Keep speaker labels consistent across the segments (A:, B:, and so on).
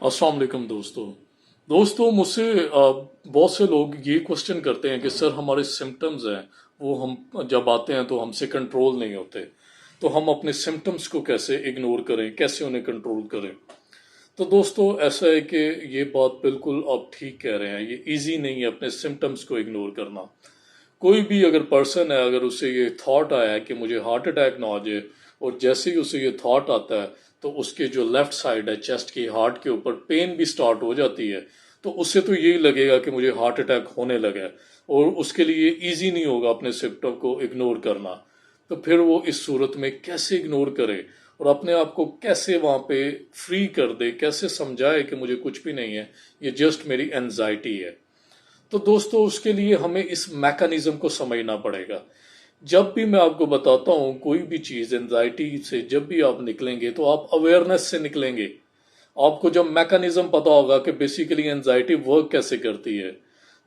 A: अस्सलाम वालेकुम दोस्तों मुझसे बहुत से लोग ये क्वेश्चन करते हैं कि सर हमारे सिम्टम्स हैं वो हम जब आते हैं तो हमसे कंट्रोल नहीं होते। तो हम अपने सिम्टम्स को कैसे इग्नोर करें, कैसे उन्हें कंट्रोल करें। तो दोस्तों ऐसा है कि ये बात बिल्कुल आप ठीक कह रहे हैं, ये इजी नहीं है अपने सिम्टम्स को इग्नोर करना। कोई भी अगर पर्सन है, अगर उसे ये थॉट आया है कि मुझे हार्ट अटैक ना आ जाए, और जैसे ही उसे ये थॉट आता है तो उसके जो लेफ्ट साइड है चेस्ट की, हार्ट के ऊपर पेन भी स्टार्ट हो जाती है, तो उससे तो यही लगेगा कि मुझे हार्ट अटैक होने लगा है, और उसके लिए इजी नहीं होगा अपने सिम्टम को इग्नोर करना। तो फिर वो इस सूरत में कैसे इग्नोर करे और अपने आप को कैसे वहां पे फ्री कर दे, कैसे समझाए कि मुझे कुछ भी नहीं है, ये जस्ट मेरी एंजाइटी है। तो दोस्तों उसके लिए हमें इस मैकेनिज्म को समझना पड़ेगा। जब भी मैं आपको बताता हूं कोई भी चीज, एंजाइटी से जब भी आप निकलेंगे तो आप अवेयरनेस से निकलेंगे। आपको जब मैकेनिज्म पता होगा कि बेसिकली एंजाइटी वर्क कैसे करती है,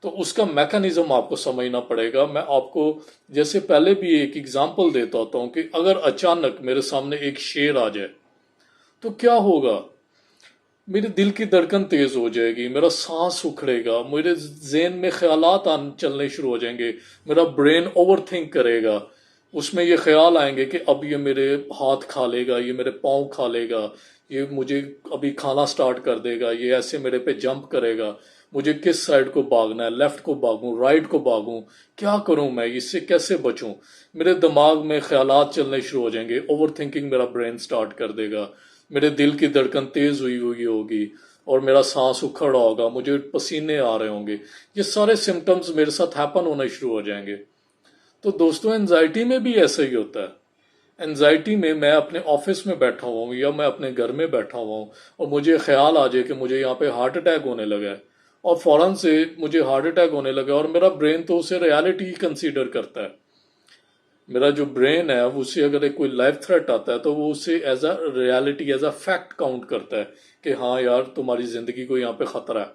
A: तो उसका मैकेनिज्म आपको समझना पड़ेगा। मैं आपको जैसे पहले भी एक एग्जांपल देता होता हूं कि अगर अचानक मेरे सामने एक शेर आ जाए तो क्या होगा। मेरे दिल की धड़कन तेज हो जाएगी, मेरा सांस उखड़ेगा, मेरे जेन में ख्यालात चलने शुरू हो जाएंगे, मेरा ब्रेन ओवर थिंक करेगा। उसमें ये ख्याल आएंगे कि अब ये मेरे हाथ खा लेगा, ये मेरे पाँव खा लेगा, ये मुझे अभी खाना स्टार्ट कर देगा, ये ऐसे मेरे पे जंप करेगा। मुझे किस साइड को भागना है, लेफ्ट को भागूं, राइट को भागूं, क्या करूं, मैं इससे कैसे बचूं। मेरे दिमाग में ख्यालात चलने शुरू हो जाएंगे, ओवर थिंकिंग मेरा ब्रेन स्टार्ट कर देगा। मेरे दिल की धड़कन तेज हुई हुई होगी और मेरा सांस उखड़ा होगा, मुझे पसीने आ रहे होंगे। ये सारे सिम्टम्स मेरे साथ हैपन होने शुरू हो जाएंगे। तो दोस्तों एनजाइटी में भी ऐसा ही होता है। एनजाइटी में मैं अपने ऑफिस में बैठा हुआ हूँ या मैं अपने घर में बैठा हुआ हूँ और मुझे ख्याल आ जाए कि मुझे यहाँ पे हार्ट अटैक होने लगा है, और फौरन से मुझे हार्ट अटैक होने लगा, और मेरा ब्रेन तो उसे रियलिटी कंसीडर करता है। मेरा जो ब्रेन है उसे अगर एक कोई लाइफ थ्रेट आता है तो वो उसे as a reality, as a fact count करता है कि हाँ यार तुम्हारी जिंदगी को यहाँ पे खतरा है।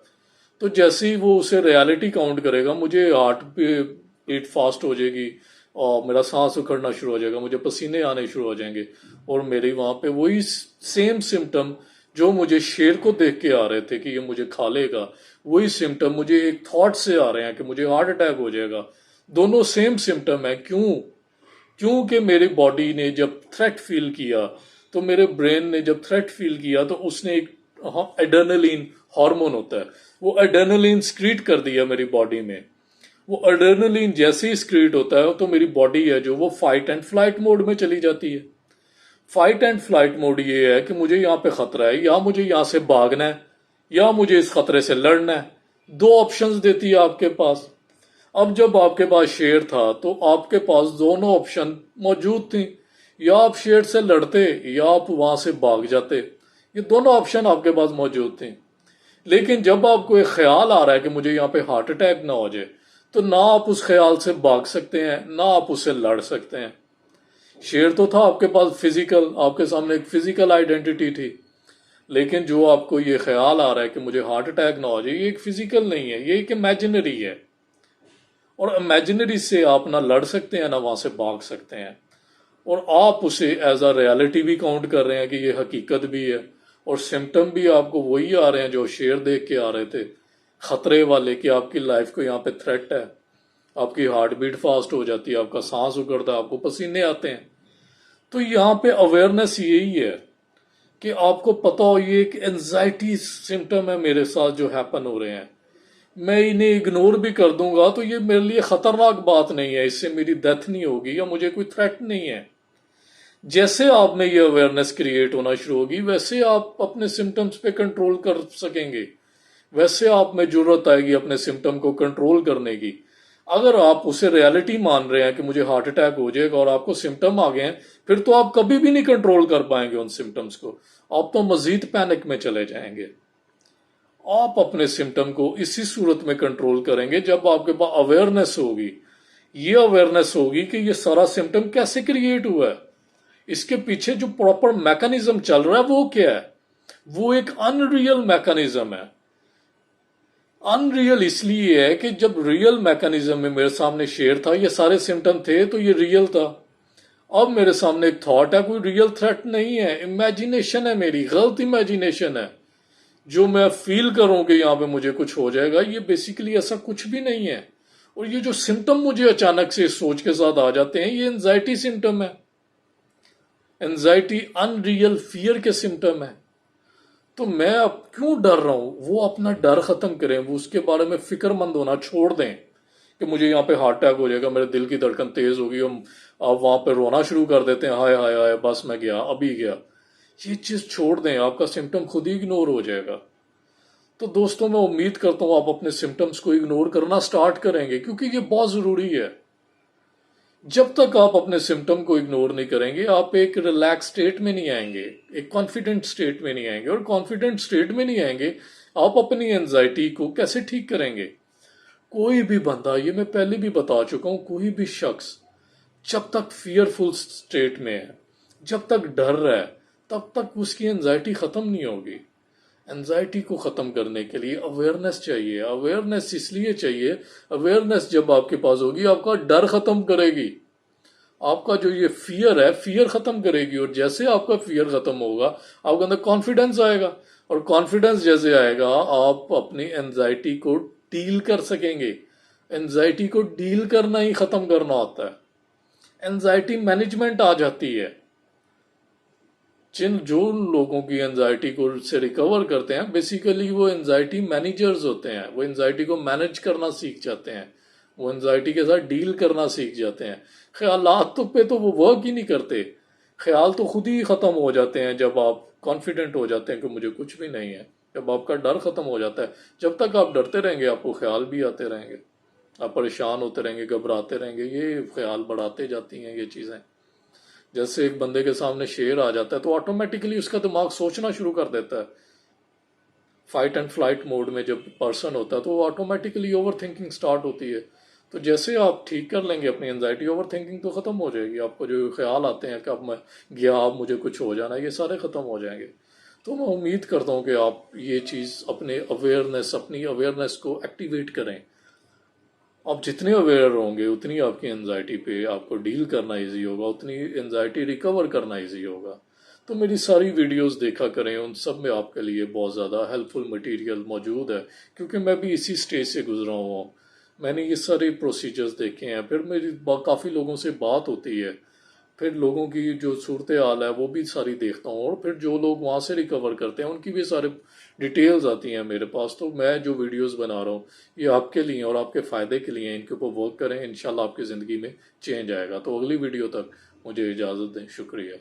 A: तो जैसे ही वो उसे रियलिटी काउंट करेगा, मुझे हार्ट बीट फास्ट हो जाएगी और मेरा सांस उखड़ना शुरू हो जाएगा, मुझे पसीने आने शुरू हो जाएंगे, और मेरे वहां पे वही सेम सिम्टम जो मुझे शेर को देख के आ रहे थे कि ये मुझे खा लेगा, वही सिम्टम मुझे एक थॉट से आ रहे हैं कि मुझे हार्ट अटैक हो जाएगा। दोनों सेम सिम्टम है। क्यों? क्योंकि मेरी बॉडी ने जब थ्रेट फील किया, तो मेरे ब्रेन ने जब थ्रेट फील किया तो उसने एक एड्रेनलिन हार्मोन होता है, वो एड्रेनलिन स्क्रीट कर दिया मेरी बॉडी में। वो एड्रेनलिन जैसे ही स्क्रीट होता है तो मेरी बॉडी है जो वो फाइट एंड फ्लाइट मोड में चली जाती है। फाइट एंड फ्लाइट मोड ये है कि मुझे यहाँ पे खतरा है, या मुझे यहाँ से भागना है, या मुझे इस खतरे से लड़ना है। दो ऑप्शंस देती है आपके पास। अब जब आपके पास शेर था तो आपके पास दोनों ऑप्शन मौजूद थी, या आप शेर से लड़ते या आप वहां से भाग जाते। ये दोनों ऑप्शन आपके पास मौजूद थे। लेकिन जब आपको एक ख्याल आ रहा है कि मुझे यहाँ पे हार्ट अटैक ना हो जाए, तो ना आप उस ख्याल से भाग सकते हैं ना आप उससे लड़ सकते हैं। शेर तो था आपके पास फिजिकल, आपके सामने एक फिजिकल आइडेंटिटी थी, लेकिन जो आपको ये ख्याल आ रहा है कि मुझे हार्ट अटैक ना हो जाए, ये एक फिजिकल नहीं है, ये एक इमेजिनरी है। और इमेजिनरी से आप ना लड़ सकते हैं ना वहां से भाग सकते हैं, और आप उसे एज अ रियलिटी भी काउंट कर रहे हैं कि ये हकीकत भी है, और सिम्टम भी आपको वही आ रहे हैं जो शेर देख के आ रहे थे, खतरे वाले, कि आपकी लाइफ को यहाँ पे थ्रेट है। आपकी हार्ट बीट फास्ट हो जाती है, आपका सांस उखड़ता है, आपको पसीने आते हैं। तो यहाँ पे अवेयरनेस यही है कि आपको पता हो ये एक एंजाइटी सिम्टम है मेरे साथ जो हैपन हो रहे हैं। मैं इन्हें इग्नोर भी कर दूंगा तो ये मेरे लिए खतरनाक बात नहीं है, इससे मेरी डेथ नहीं होगी या मुझे कोई थ्रेट नहीं है। जैसे आप में ये अवेयरनेस क्रिएट होना शुरू होगी, वैसे आप अपने सिम्टम्स पे कंट्रोल कर सकेंगे, वैसे आप में जरूरत आएगी अपने सिम्टम को कंट्रोल करने की। अगर आप उसे रियलिटी मान रहे हैं कि मुझे हार्ट अटैक हो जाएगा और आपको सिम्टम आ गए हैं, फिर तो आप कभी भी नहीं कंट्रोल कर पाएंगे उन सिम्टम्स को, आप तो मजीद पैनिक में चले जाएंगे। आप अपने सिम्टम को इसी सूरत में कंट्रोल करेंगे जब आपके पास अवेयरनेस होगी। ये अवेयरनेस होगी कि ये सारा सिम्टम कैसे क्रिएट हुआ है, इसके पीछे जो प्रॉपर मैकेनिज्म चल रहा है वो क्या है। वो एक अनरियल मैकेनिज्म है। अनरियल इसलिए है कि जब रियल मैकेनिज्म में मेरे सामने शेर था, ये सारे सिम्टम थे, तो ये रियल था। अब मेरे सामने एक थॉट है, कोई रियल थ्रेट नहीं है, इमेजिनेशन है, मेरी गलत इमेजिनेशन है جو میں فیل کروں کہ یہاں پہ مجھے کچھ ہو جائے گا، یہ بیسیکلی ایسا کچھ بھی نہیں ہے۔ اور یہ جو سمٹم مجھے اچانک سے اس سوچ کے ساتھ آ جاتے ہیں، یہ انزائٹی سمٹم ہے، انزائٹی ان ریئل فیئر کے سمٹم ہے۔ تو میں اب کیوں ڈر رہا ہوں؟ وہ اپنا ڈر ختم کریں، وہ اس کے بارے میں فکر مند ہونا چھوڑ دیں کہ مجھے یہاں پہ ہارٹ اٹیک ہو جائے گا، میرے دل کی دھڑکن تیز ہوگی، ہم آپ وہاں پہ رونا شروع کر دیتے ہیں، ہائے ہائے ہائے بس میں گیا ابھی گیا۔ یہ چیز چھوڑ دیں، آپ کا سمٹم خود ہی اگنور ہو جائے گا۔ تو دوستوں میں امید کرتا ہوں آپ اپنے سمٹمز کو اگنور کرنا سٹارٹ کریں گے، کیونکہ یہ بہت ضروری ہے۔ جب تک آپ اپنے سمٹم کو اگنور نہیں کریں گے، آپ ایک ریلیکس سٹیٹ میں نہیں آئیں گے، ایک کانفیڈنٹ سٹیٹ میں نہیں آئیں گے، اور کانفیڈنٹ سٹیٹ میں نہیں آئیں گے آپ اپنی انزائٹی کو کیسے ٹھیک کریں گے؟ کوئی بھی بندہ، یہ میں پہلے بھی بتا چکا ہوں، کوئی بھی شخص جب تک فیئرفل سٹیٹ میں ہے، جب تک ڈر رہا ہے، تب تک اس کی انزائٹی ختم نہیں ہوگی۔ انزائٹی کو ختم کرنے کے لیے اویئرنیس چاہیے۔ اویئرنیس اس لیے چاہیے، اویئرنیس جب آپ کے پاس ہوگی، آپ کا ڈر ختم کرے گی، آپ کا جو یہ فیئر ہے، فیئر ختم کرے گی، اور جیسے آپ کا فیئر ختم ہوگا، آپ کے اندر کانفیڈنس آئے گا، اور کانفیڈنس جیسے آئے گا، آپ اپنی انزائٹی کو ڈیل کر سکیں گے۔ انزائٹی کو ڈیل کرنا ہی ختم کرنا ہوتا ہے، انزائٹی مینجمنٹ آ جاتی ہے۔ جو لوگوں کی انزائٹی کو سے ریکور کرتے ہیں، بیسیکلی وہ انزائٹی مینیجرز ہوتے ہیں، وہ انزائٹی کو مینج کرنا سیکھ جاتے ہیں، وہ انزائٹی کے ساتھ ڈیل کرنا سیکھ جاتے ہیں۔ خیالات پہ تو وہ ورک ہی نہیں کرتے، خیال تو خود ہی ختم ہو جاتے ہیں جب آپ کانفیڈنٹ ہو جاتے ہیں کہ مجھے کچھ بھی نہیں ہے، جب آپ کا ڈر ختم ہو جاتا ہے۔ جب تک آپ ڈرتے رہیں گے، آپ کو خیال بھی آتے رہیں گے، آپ پریشان ہوتے رہیں گے، گھبراتے رہیں گے، یہ خیال بڑھاتے جاتی ہیں یہ چیزیں۔ جیسے ایک بندے کے سامنے شیر آ جاتا ہے تو آٹومیٹکلی اس کا دماغ سوچنا شروع کر دیتا ہے۔ فائٹ اینڈ فلائٹ موڈ میں جب پرسن ہوتا ہے تو وہ آٹومیٹکلی اوور تھنکنگ سٹارٹ ہوتی ہے۔ تو جیسے آپ ٹھیک کر لیں گے اپنی انزائٹی، اوور تھنکنگ تو ختم ہو جائے گی، آپ کو جو خیال آتے ہیں کہ اب میں گیا، اب مجھے کچھ ہو جانا، یہ سارے ختم ہو جائیں گے۔ تو میں امید کرتا ہوں کہ آپ یہ چیز اپنی اویئرنیس کو ایکٹیویٹ کریں۔ آپ جتنے اویئر ہوں گے، اتنی آپ کی انزائٹی پہ آپ کو ڈیل کرنا ایزی ہوگا، اتنی انزائٹی ریکور کرنا ایزی ہوگا۔ تو میری ساری ویڈیوز دیکھا کریں، ان سب میں آپ کے لیے بہت زیادہ ہیلپ فل مٹیریل موجود ہے، کیونکہ میں بھی اسی سٹیج سے گزرا ہوا ہوں۔ میں نے یہ سارے پروسیجرز دیکھے ہیں، پھر میری کافی لوگوں سے بات ہوتی ہے، پھر لوگوں کی جو صورتحال ہے وہ بھی ساری دیکھتا ہوں، اور پھر جو لوگ وہاں سے ریکور کرتے ہیں ان کی بھی سارے ڈیٹیلز آتی ہیں میرے پاس۔ تو میں جو ویڈیوز بنا رہا ہوں یہ آپ کے لیے اور آپ کے فائدے کے لیے، ان کے اوپر ورک کریں، انشاءاللہ آپ کی زندگی میں چینج آئے گا۔ تو اگلی ویڈیو تک مجھے اجازت دیں، شکریہ۔